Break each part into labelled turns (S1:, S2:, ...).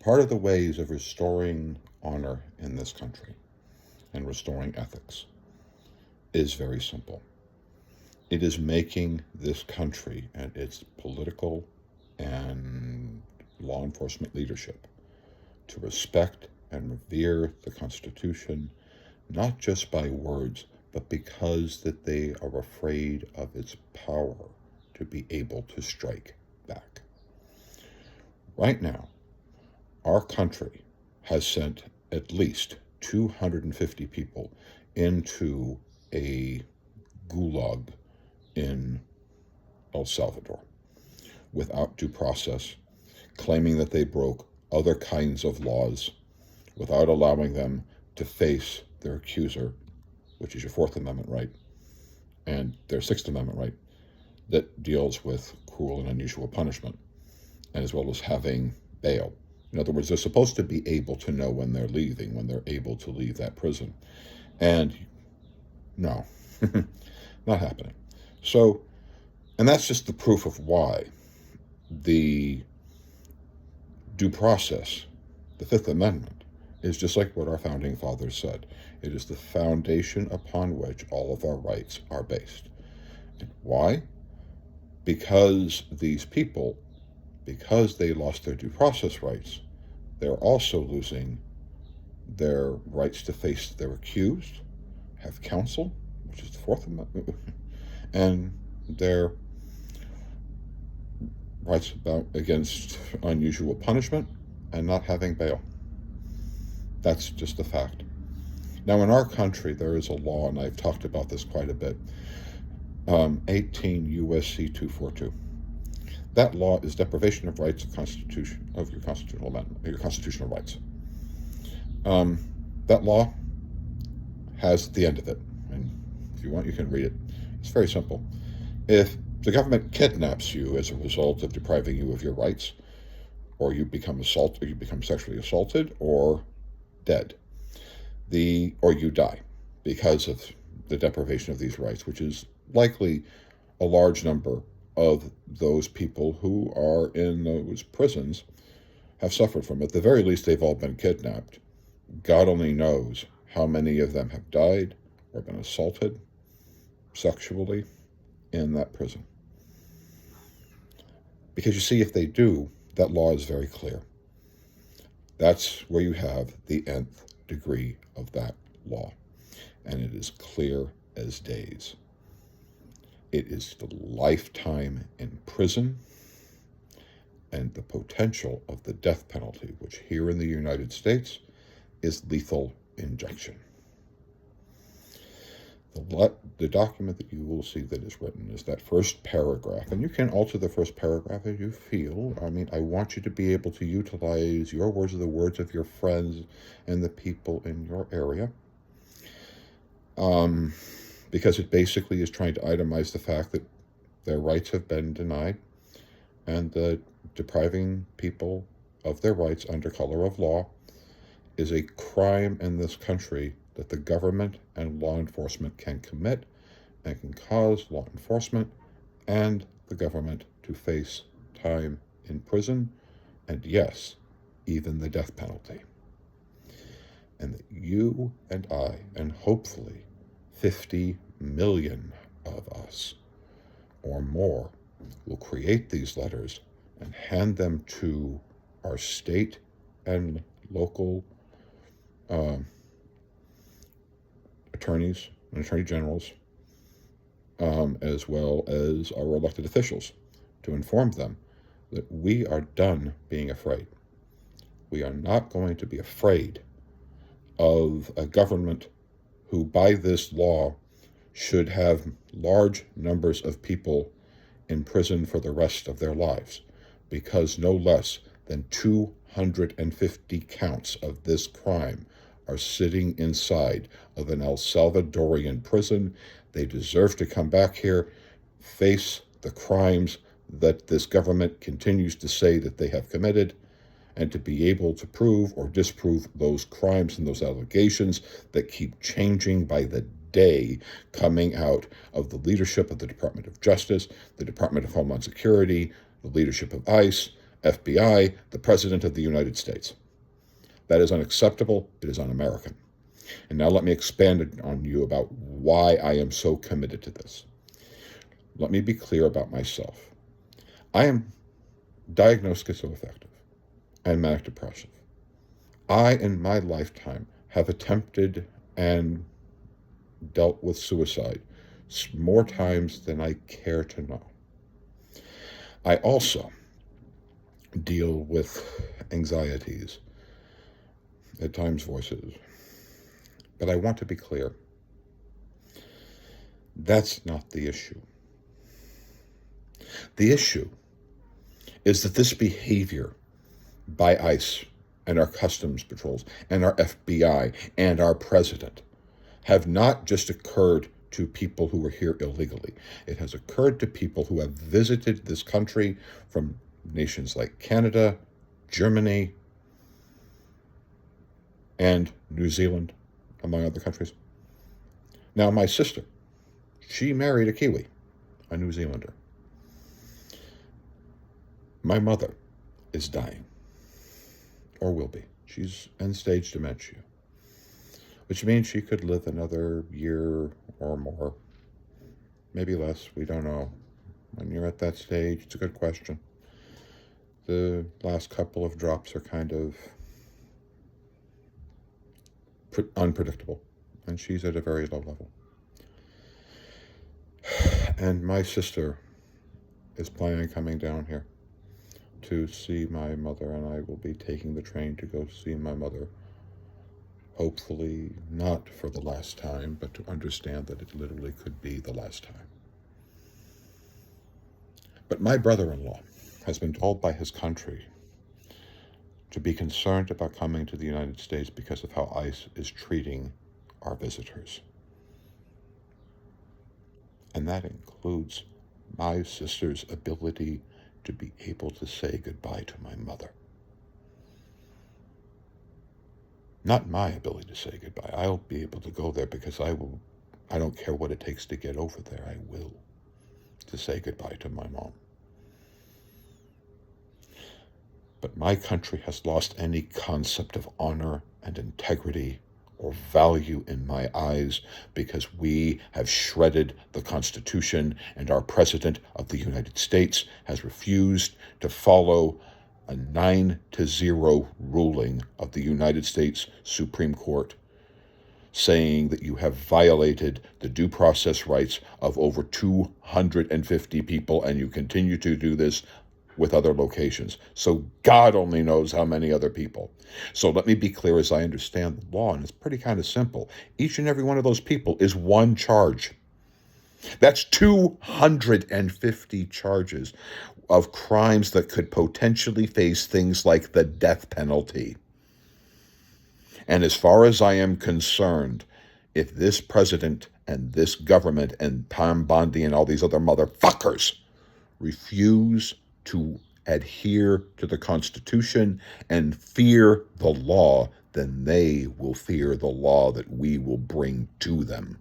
S1: Part of the ways of restoring honor in this country and restoring ethics is very simple. It is making this country and its political and law enforcement leadership to respect and revere the Constitution, not just by words, but because that they are afraid of its power to be able to strike back. Right now, our country has sent at least 250 people into a gulag in El Salvador without due process, claiming that they broke other kinds of laws without allowing them to face their accuser, which is your Fourth Amendment right, and their Sixth Amendment right that deals with cruel and unusual punishment, and as well as having bail. In other words, they're supposed to be able to know when they're leaving, when they're able to leave that prison. And no, not happening. So, and that's just the proof of why the due process, the Fifth Amendment, is just like what our founding fathers said. It is the foundation upon which all of our rights are based. And why? Because these people, because they lost their due process rights, they're also losing their rights to face their accused, have counsel, which is the Fourth Amendment, and their rights against unusual punishment and not having bail. That's just a fact. Now, in our country, there is a law, and I've talked about this quite a bit, 18 U.S.C. 242. That law is deprivation of rights of your constitutional amendment, your constitutional rights. That law has the end of it, and if you want, you can read it. It's very simple. If the government kidnaps you as a result of depriving you of your rights, or you become assaulted, or you become sexually assaulted, or dead, or you die because of the deprivation of these rights, which is likely a large number of those people who are in those prisons have suffered from it. At the very least, they've all been kidnapped. God only knows how many of them have died or been assaulted sexually in that prison. Because you see, if they do, that law is very clear. That's where you have the nth degree of that law. And it is clear as days. It is the lifetime in prison and the potential of the death penalty, which here in the United States is lethal injection. The document that you will see that is written is that first paragraph, and you can alter the first paragraph as you feel. I mean, I want you to be able to utilize your words or the words of your friends and the people in your area, because it basically is trying to itemize the fact that their rights have been denied and that depriving people of their rights under color of law is a crime in this country that the government and law enforcement can commit and can cause law enforcement and the government to face time in prison, and yes, even the death penalty. And that you and I, and hopefully 50 million of us or more, will create these letters and hand them to our state and local attorneys and attorney generals, as well as our elected officials, to inform them that we are done being afraid. We are not going to be afraid of a government who, by this law, should have large numbers of people in prison for the rest of their lives, because no less than 250 counts of this crime are sitting inside of an El Salvadorian prison. They deserve to come back here, face the crimes that this government continues to say that they have committed, and to be able to prove or disprove those crimes and those allegations that keep changing by the day, coming out of the leadership of the Department of Justice, the Department of Homeland Security, the leadership of ICE, FBI, the President of the United States. That is unacceptable. It is un-American. And now let me expand on you about why I am so committed to this. Let me be clear about myself. I am diagnosed schizoaffective and manic depressive. I, in my lifetime, have attempted and dealt with suicide more times than I care to know. I also deal with anxieties, at times voices. But I want to be clear. That's not the issue. The issue is that this behavior by ICE and our customs patrols and our FBI and our president have not just occurred to people who are here illegally. It has occurred to people who have visited this country from nations like Canada, Germany, and New Zealand, among other countries. Now, my sister, she married a Kiwi, a New Zealander. My mother is dying, or will be. She's end-stage dementia, which means she could live another year or more, maybe less, we don't know. When you're at that stage, it's a good question. The last couple of drops are kind of unpredictable, and she's at a very low level. And my sister is planning on coming down here to see my mother, and I will be taking the train to go see my mother. Hopefully not for the last time, but to understand that it literally could be the last time. But my brother-in-law has been told by his country to be concerned about coming to the United States because of how ICE is treating our visitors. And that includes my sister's ability to be able to say goodbye to my mother. Not my ability to say goodbye. I'll be able to go there because I don't care what it takes to get over there. I will, to say goodbye to my mom. But my country has lost any concept of honor and integrity or value in my eyes because we have shredded the Constitution, and our President of the United States has refused to follow a 9-0 ruling of the United States Supreme Court saying that you have violated the due process rights of over 250 people, and you continue to do this with other locations. So God only knows how many other people. So let me be clear as I understand the law, and it's pretty kind of simple. Each and every one of those people is one charge. That's 250 charges of crimes that could potentially face things like the death penalty. And as far as I am concerned, if this president and this government and Tom Bondi and all these other motherfuckers refuse to adhere to the Constitution and fear the law, then they will fear the law that we will bring to them.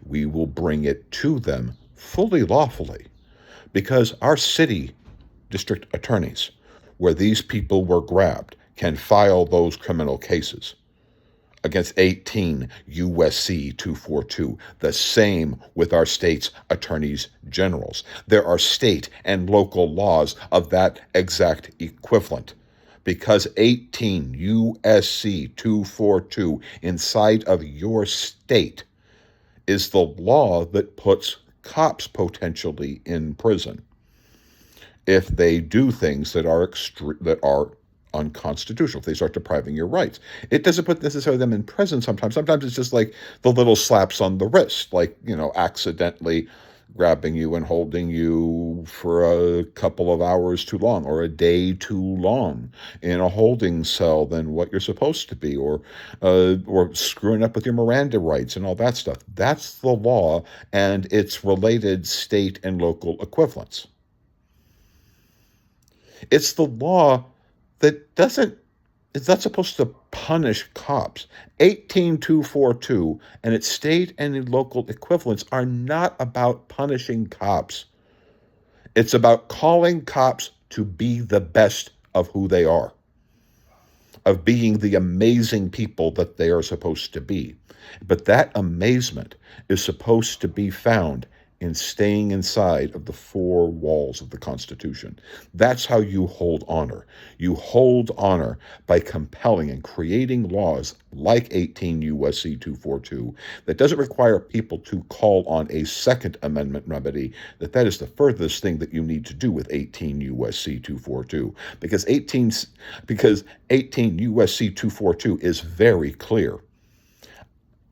S1: We will bring it to them fully lawfully, because our city district attorneys, where these people were grabbed, can file those criminal cases against 18 U.S.C. 242. The same with our state's attorneys generals. There are state and local laws of that exact equivalent, because 18 U.S.C. 242 inside of your state is the law that puts cops potentially in prison if they do things that are unconstitutional, if they start depriving your rights. It doesn't put necessarily them in prison sometimes. Sometimes it's just like the little slaps on the wrist, like, accidentally grabbing you and holding you for a couple of hours too long, or a day too long in a holding cell than what you're supposed to be, or screwing up with your Miranda rights and all that stuff. That's the law and its related state and local equivalents. It's the law that is not supposed to punish cops. 18242 and its state and local equivalents are not about punishing cops. It's about calling cops to be the best of who they are, of being the amazing people that they are supposed to be. But that amazement is supposed to be found in staying inside of the four walls of the Constitution. That's how you hold honor. You hold honor by compelling and creating laws like 18 U.S.C. 242 that doesn't require people to call on a Second Amendment remedy, that is the furthest thing that you need to do with 18 U.S.C. 242, because 18 U.S.C. 242 is very clear.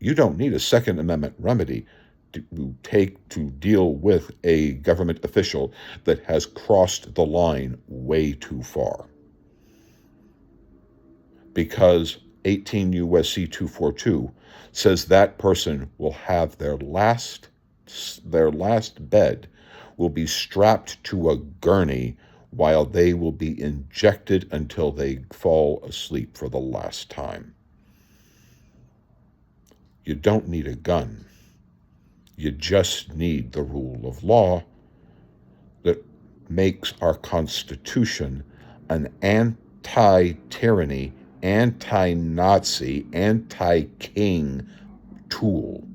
S1: You don't need a Second Amendment remedy to deal with a government official that has crossed the line way too far. Because 18 U.S.C. 242 says that person will have their last bed will be strapped to a gurney while they will be injected until they fall asleep for the last time. You don't need a gun. You just need the rule of law that makes our Constitution an anti-tyranny, anti-Nazi, anti-king tool.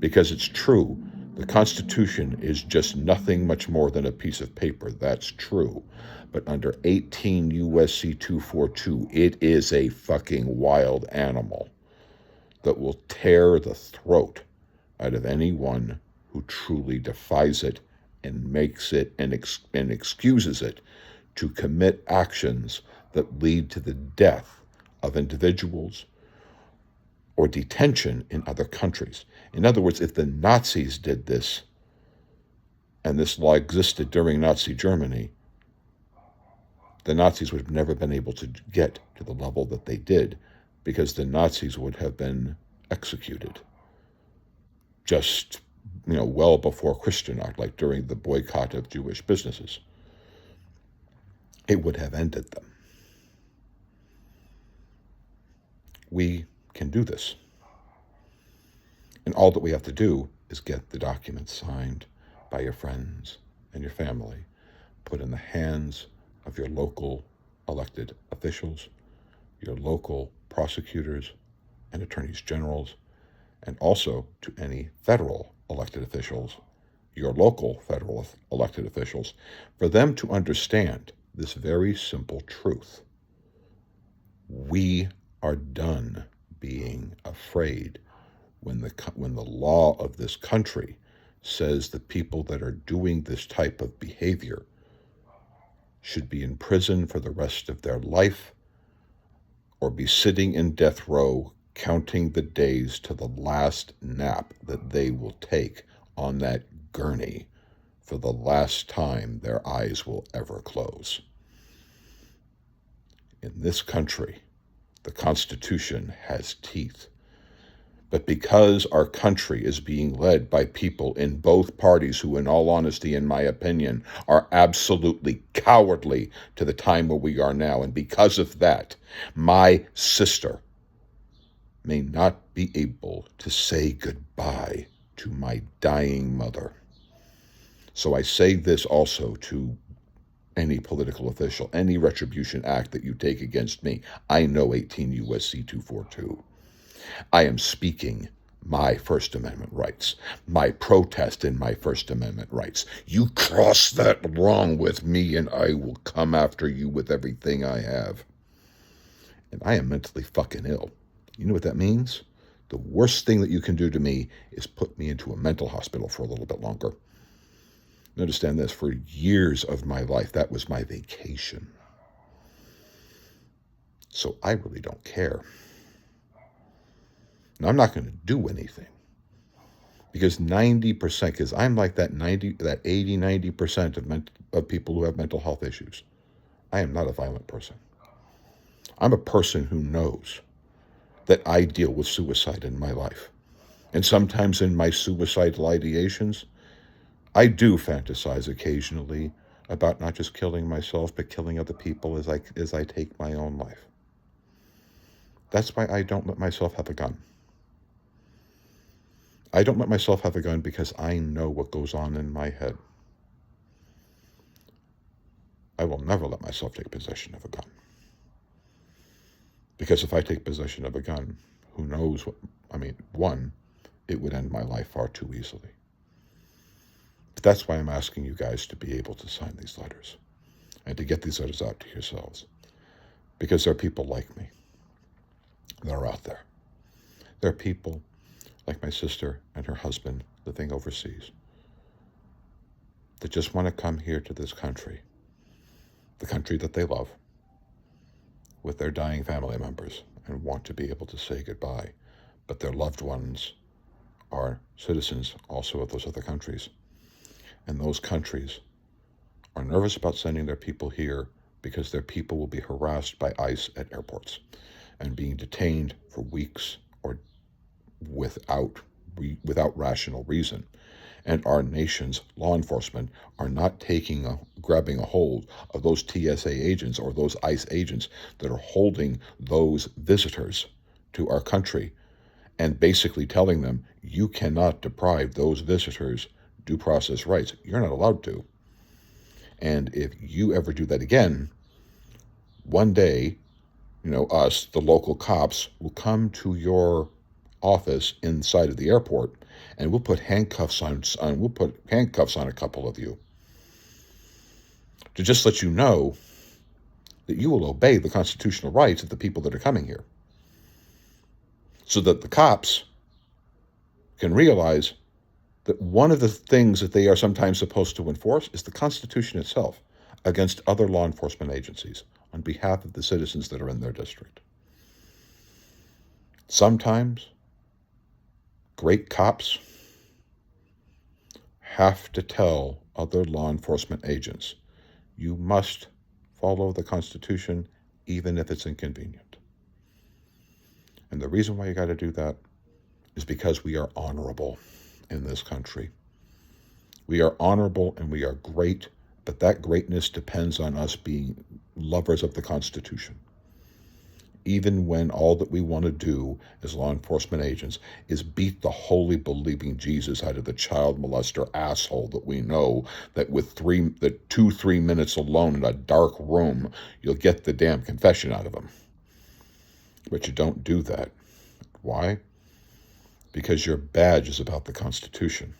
S1: Because it's true, the Constitution is just nothing much more than a piece of paper. That's true. But under 18 U.S.C. 242, it is a fucking wild animal that will tear the throat out of anyone who truly defies it and makes it and excuses it to commit actions that lead to the death of individuals or detention in other countries. In other words, if the Nazis did this, and this law existed during Nazi Germany, the Nazis would have never been able to get to the level that they did, because the Nazis would have been executed just, well before Kristallnacht, like during the boycott of Jewish businesses. It would have ended them. We can do this. And all that we have to do is get the documents signed by your friends and your family, put in the hands of your local elected officials, your local prosecutors and attorneys generals, and also to any federal elected officials, your local federal elected officials, for them to understand this very simple truth. We are done being afraid when the law of this country says the people that are doing this type of behavior should be in prison for the rest of their life or be sitting in death row counting the days to the last nap that they will take on that gurney for the last time their eyes will ever close. In this country, the Constitution has teeth. But because our country is being led by people in both parties who, in all honesty, in my opinion, are absolutely cowardly to the time where we are now, and because of that, my sister may not be able to say goodbye to my dying mother. So I say this also to any political official, any retribution act that you take against me. I know 18 U.S.C. 242. I am speaking my First Amendment rights, my protest in my First Amendment rights. You cross that wrong with me and I will come after you with everything I have. And I am mentally fucking ill. You know what that means? The worst thing that you can do to me is put me into a mental hospital for a little bit longer. Understand this, for years of my life, that was my vacation. So I really don't care. Now, I'm not going to do anything. Because 90%, because I'm like that 80, 90% of people who have mental health issues. I am not a violent person. I'm a person who knows that I deal with suicide in my life. And sometimes in my suicidal ideations, I do fantasize occasionally about not just killing myself, but killing other people as I take my own life. That's why I don't let myself have a gun. I don't let myself have a gun because I know what goes on in my head. I will never let myself take possession of a gun. Because if I take possession of a gun, who knows what, one, it would end my life far too easily. But that's why I'm asking you guys to be able to sign these letters and to get these letters out to yourselves. Because there are people like me that are out there. There are people like my sister and her husband living overseas that just want to come here to this country, the country that they love, with their dying family members and want to be able to say goodbye. But their loved ones are citizens also of those other countries. And those countries are nervous about sending their people here because their people will be harassed by ICE at airports and being detained for weeks or without rational reason. And our nation's law enforcement are not grabbing a hold of those TSA agents or those ICE agents that are holding those visitors to our country and basically telling them, you cannot deprive those visitors due process rights. You're not allowed to. And if you ever do that again, one day, us, the local cops, will come to your office inside of the airport, and we'll put handcuffs on a couple of you to just let you know that you will obey the constitutional rights of the people that are coming here, so that the cops can realize that one of the things that they are sometimes supposed to enforce is the Constitution itself against other law enforcement agencies on behalf of the citizens that are in their district. Sometimes great cops have to tell other law enforcement agents, you must follow the Constitution even if it's inconvenient. And the reason why you got to do that is because we are honorable in this country. We are honorable and we are great, but that greatness depends on us being lovers of the Constitution. Even when all that we want to do as law enforcement agents is beat the holy believing Jesus out of the child molester asshole that we know that with 2-3 minutes alone in a dark room, you'll get the damn confession out of him. But you don't do that. Why? Because your badge is about the Constitution.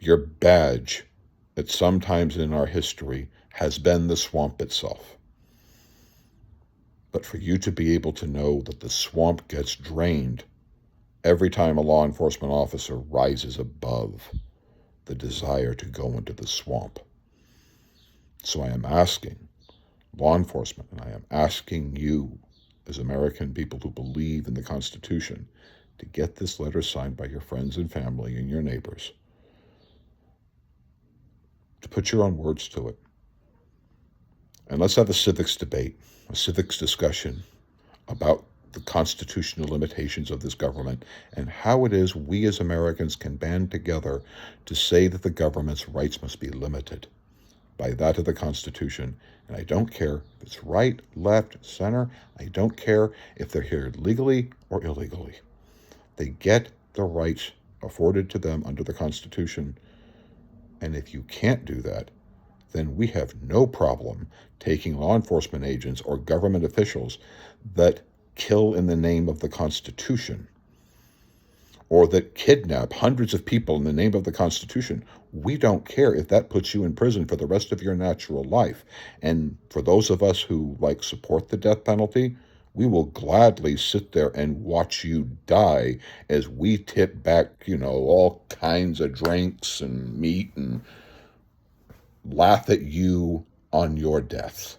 S1: Your badge, at some times in our history, has been the swamp itself. But for you to be able to know that the swamp gets drained every time a law enforcement officer rises above the desire to go into the swamp. So I am asking law enforcement, and I am asking you as American people who believe in the Constitution, to get this letter signed by your friends and family and your neighbors, to put your own words to it. And let's have a civics debate, a civics discussion about the constitutional limitations of this government and how it is we as Americans can band together to say that the government's rights must be limited by that of the Constitution. And I don't care if it's right, left, center. I don't care if they're here legally or illegally. They get the rights afforded to them under the Constitution. And if you can't do that, then we have no problem taking law enforcement agents or government officials that kill in the name of the Constitution or that kidnap hundreds of people in the name of the Constitution. We don't care if that puts you in prison for the rest of your natural life. And for those of us who support the death penalty, we will gladly sit there and watch you die as we tip back, all kinds of drinks and meat and laugh at you on your death.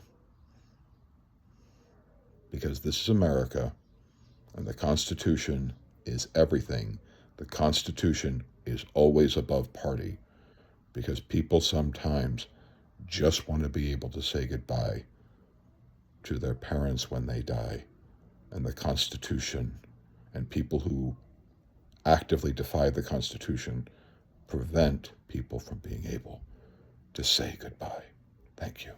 S1: Because this is America, and the Constitution is everything. The Constitution is always above party, because people sometimes just want to be able to say goodbye to their parents when they die. And the Constitution and people who actively defy the Constitution prevent people from being able to say goodbye. Thank you.